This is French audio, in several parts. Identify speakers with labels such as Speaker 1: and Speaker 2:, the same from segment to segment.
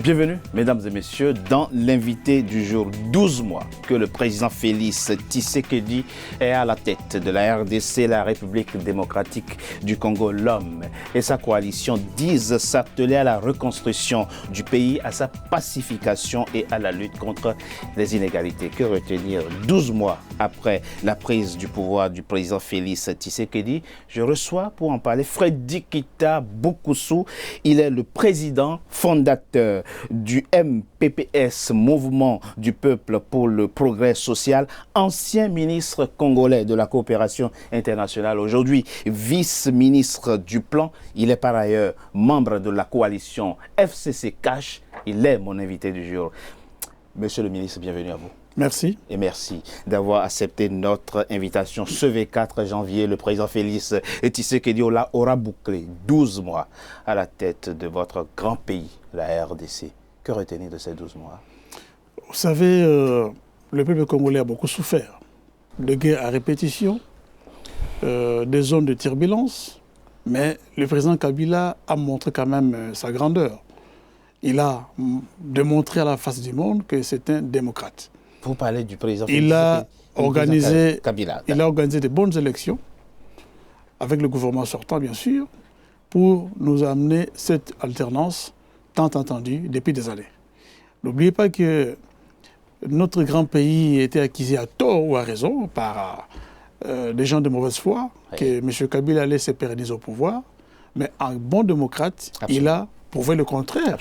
Speaker 1: Bienvenue, mesdames et messieurs, dans l'invité du jour. 12 mois que le président Félix Tshisekedi est à la tête de la RDC, la République démocratique du Congo. L'homme et sa coalition disent s'atteler à la reconstruction du pays, à sa pacification et à la lutte contre les inégalités. Que retenir 12 mois après la prise du pouvoir du président Félix Tshisekedi? Je reçois pour en parler Freddy Kita Boukoussou. Il est le président fondateur du MPPS, Mouvement du Peuple pour le Progrès Social, ancien ministre congolais de la coopération internationale, aujourd'hui vice-ministre du Plan. Il est par ailleurs membre de la coalition FCC Cash. Il est mon invité du jour. Monsieur le ministre, bienvenue à vous.
Speaker 2: Merci.
Speaker 1: Et merci d'avoir accepté notre invitation. Ce V4 janvier, le président Félix Tshisekedi aura bouclé 12 mois à la tête de votre grand pays, la RDC. Que retenir de ces 12 mois?
Speaker 2: Vous savez, le peuple congolais a beaucoup souffert de guerres à répétition, des zones de turbulence, mais le président Kabila a montré quand même sa grandeur. Il a démontré à la face du monde que c'est un démocrate.
Speaker 1: Vous parlez du président
Speaker 2: Il a organisé de bonnes élections, avec le gouvernement sortant bien sûr, pour nous amener cette alternance tant attendue depuis des années. N'oubliez pas que notre grand pays était accusé à tort ou à raison par des gens de mauvaise foi, oui, que M. Kabila allait se pérenniser au pouvoir, mais en bon démocrate, absolument, il a prouvé le contraire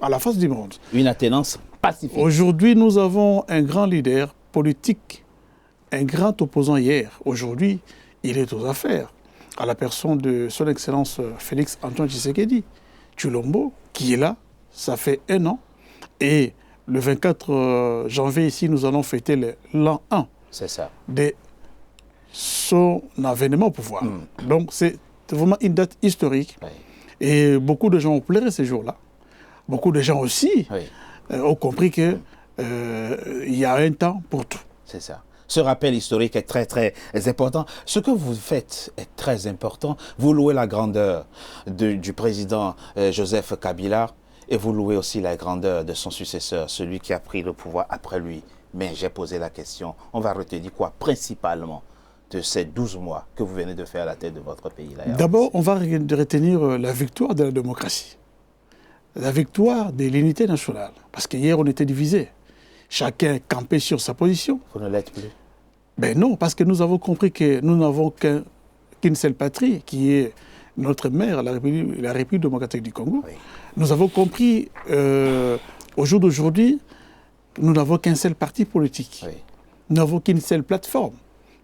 Speaker 2: à la face du monde.
Speaker 1: Une attenance pacifique.
Speaker 2: Aujourd'hui, nous avons un grand leader politique, un grand opposant hier. Aujourd'hui, il est aux affaires, à la personne de son Excellence Félix Antoine Tshisekedi Tshilombo, qui est là, ça fait 1 an. Et le 24 janvier, ici, nous allons fêter l'an 1 de son avènement au pouvoir. Donc, c'est vraiment une date historique. Oui. Et beaucoup de gens ont pleuré ces jours-là. Beaucoup de gens aussi ont compris qu'il y a un temps pour tout.
Speaker 1: C'est ça. Ce rappel historique est très, très important. Ce que vous faites est très important. Vous louez la grandeur du président Joseph Kabila et vous louez aussi la grandeur de son successeur, celui qui a pris le pouvoir après lui. Mais j'ai posé la question, on va retenir quoi principalement de ces 12 mois que vous venez de faire à la tête de votre pays?
Speaker 2: D'abord, on va retenir la victoire de la démocratie, la victoire de l'unité nationale. Parce qu'hier, on était divisés. Chacun campait sur sa position.
Speaker 1: Vous ne l'êtes plus?
Speaker 2: Ben non, parce que nous avons compris que nous n'avons qu'une seule patrie, qui est notre mère, la République démocratique du Congo. Oui. Nous avons compris, au jour d'aujourd'hui, nous n'avons qu'un seul parti politique. Oui. Nous n'avons qu'une seule plateforme,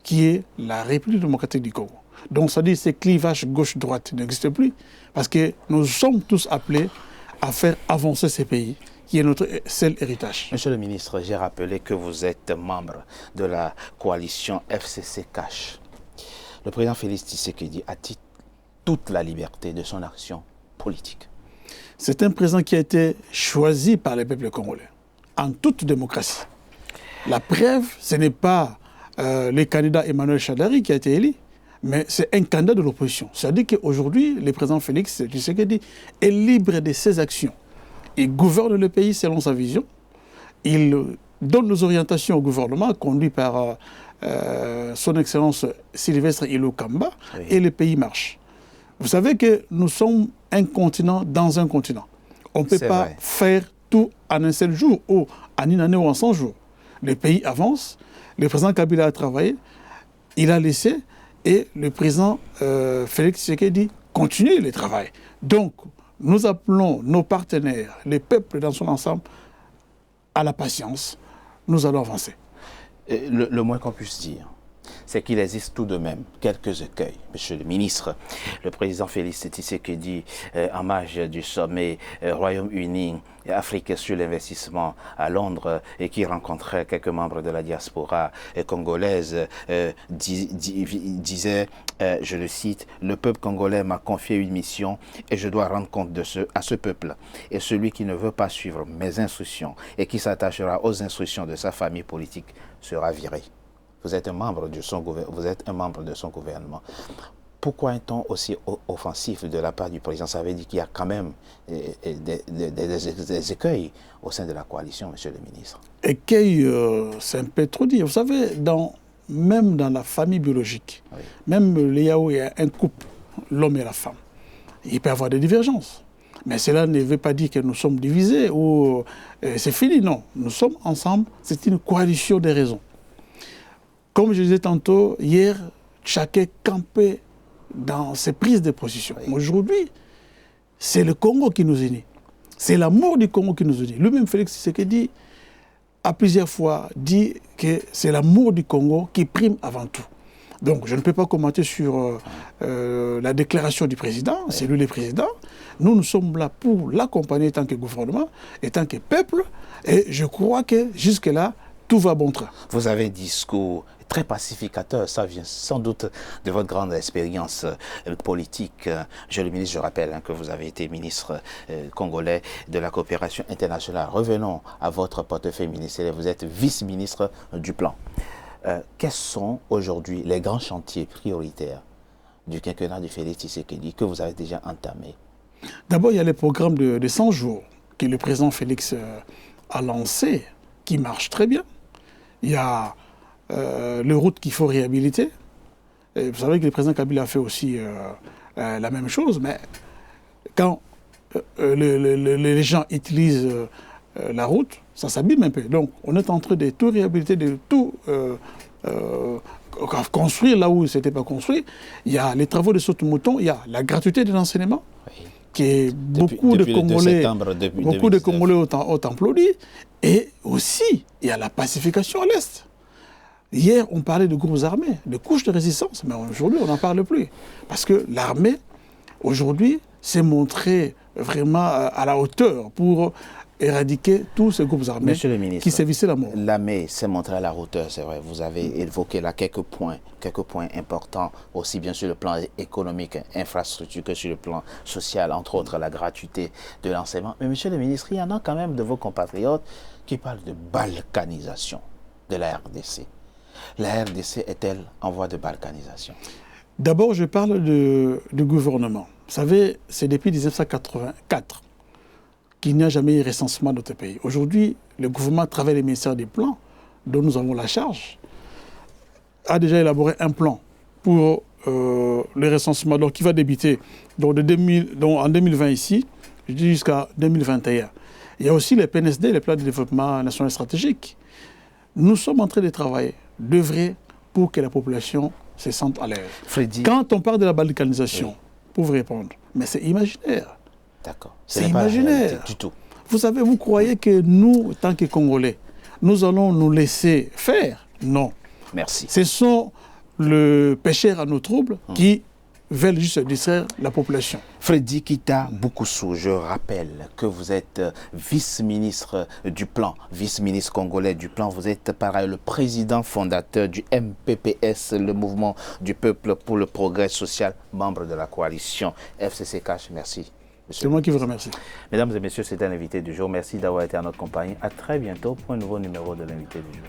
Speaker 2: qui est la République démocratique du Congo. Donc, ça dit que ces clivages gauche-droite n'existent plus, parce que nous sommes tous appelés à faire avancer ces pays, qui est notre seul héritage.
Speaker 1: Monsieur le ministre, j'ai rappelé que vous êtes membre de la coalition FCC Cash. Le président Félix Tshisekedi a-t-il toute la liberté de son action politique?
Speaker 2: C'est un président qui a été choisi par les peuples congolais, en toute démocratie. La preuve, ce n'est pas le candidat Emmanuel Shadari qui a été élu, mais c'est un candidat de l'opposition. C'est-à-dire qu'aujourd'hui, le président Félix Tshisekedi est libre de ses actions. Il gouverne le pays selon sa vision. Il donne les orientations au gouvernement, conduit par son Excellence Sylvestre Ilokamba, oui, et le pays marche. Vous savez que nous sommes un continent dans un continent. On ne peut pas faire tout en un seul jour, ou en une année ou en 100 jours. Le pays avance, le président Kabila a travaillé, il a laissé, et le président Félix Tshisekedi continue le travail. Donc, nous appelons nos partenaires, les peuples dans son ensemble, à la patience. Nous allons avancer.
Speaker 1: Le moins qu'on puisse dire, c'est qu'il existe tout de même quelques écueils. Monsieur le ministre, le président Félix Tshisekedi, en marge du sommet Royaume-Uni et Afrique sur l'investissement à Londres, et qui rencontrait quelques membres de la diaspora congolaise, disait, je le cite, « Le peuple congolais m'a confié une mission et je dois rendre compte à ce peuple. Et celui qui ne veut pas suivre mes instructions et qui s'attachera aux instructions de sa famille politique sera viré. » Vous êtes un membre de son gouvernement. pourquoi un ton aussi offensif de la part du président? Ça veut dire qu'il y a quand même des écueils au sein de la coalition, monsieur le ministre.
Speaker 2: Écueil, c'est un peu trop dire. Vous savez, même dans la famille biologique, oui, même il y a un couple, l'homme et la femme, il peut y avoir des divergences. Mais cela ne veut pas dire que nous sommes divisés ou c'est fini, non. Nous sommes ensemble, c'est une coalition des raisons. Comme je disais tantôt, hier, chacun campait dans ses prises de position. Oui. Aujourd'hui, c'est le Congo qui nous unit. C'est l'amour du Congo qui nous unit. Lui-même, Félix Tshisekedi a plusieurs fois dit que c'est l'amour du Congo qui prime avant tout. Donc, je ne peux pas commenter sur la déclaration du président, oui, c'est lui le président. Nous sommes là pour l'accompagner tant que gouvernement et tant que peuple. Et je crois que jusque-là, tout va bon train.
Speaker 1: Vous avez un discours très pacificateur, ça vient sans doute de votre grande expérience politique. Monsieur le ministre, je rappelle que vous avez été ministre congolais de la coopération internationale. Revenons à votre portefeuille ministériel, vous êtes vice-ministre du plan. Quels sont aujourd'hui les grands chantiers prioritaires du quinquennat de Félix Tshisekedi que vous avez déjà entamés?
Speaker 2: D'abord, il y a les programmes de 100 jours que le président Félix a lancés, qui marchent très bien. Il y a les routes qu'il faut réhabiliter. Et vous savez que le président Kabila a fait aussi la même chose, mais quand les gens utilisent la route, ça s'abîme un peu. Donc, on est en train de tout réhabiliter, de tout construire là où ce n'était pas construit. Il y a les travaux de saute-mouton, il y a la gratuité de l'enseignement, oui, qui beaucoup de Congolais ont applaudi. Et aussi, il y a la pacification à l'Est. Hier, on parlait de groupes armés, de couches de résistance, mais aujourd'hui, on n'en parle plus. Parce que l'armée, aujourd'hui, s'est montrée vraiment à la hauteur pour éradiquer tous ces groupes armés qui sévissaient la mort.
Speaker 1: L'armée s'est montrée à la hauteur, c'est vrai. Vous avez évoqué là quelques points importants, aussi bien sur le plan économique, infrastructure, que sur le plan social, entre autres la gratuité de l'enseignement. Mais monsieur le ministre, il y en a quand même de vos compatriotes qui parlent de balkanisation de la RDC. La RDC est-elle en voie de balkanisation?
Speaker 2: D'abord, je parle du gouvernement. Vous savez, c'est depuis 1984 qu'il n'y a jamais eu recensement de notre pays. Aujourd'hui, le gouvernement, à travers les ministères des plans, dont nous avons la charge, a déjà élaboré un plan pour le recensement, donc qui va débuter en 2020 ici, jusqu'à 2021. Il y a aussi les PNSD, les plans de développement national stratégique. Nous sommes en train de travailler, d'œuvrer pour que la population se sente à l'aise. Quand on parle de la balkanisation, oui, pour vous répondre, mais c'est imaginaire.
Speaker 1: D'accord.
Speaker 2: C'est imaginaire.
Speaker 1: Du tout.
Speaker 2: Vous savez, vous croyez que nous, tant que Congolais, nous allons nous laisser faire? Non.
Speaker 1: Merci.
Speaker 2: Ce sont les pêcheurs à nos troubles qui veulent juste distraire la population.
Speaker 1: Freddy Kita Boukoussou, je rappelle que vous êtes vice-ministre du plan, vice-ministre congolais du plan. Vous êtes par ailleurs le président fondateur du MPPS, le mouvement du peuple pour le progrès social, membre de la coalition FCC-CACH. Merci.
Speaker 2: C'est moi qui vous remercie.
Speaker 1: Mesdames et messieurs, c'était l'invité du jour. Merci d'avoir été à notre compagnie. À très bientôt pour un nouveau numéro de l'invité du jour.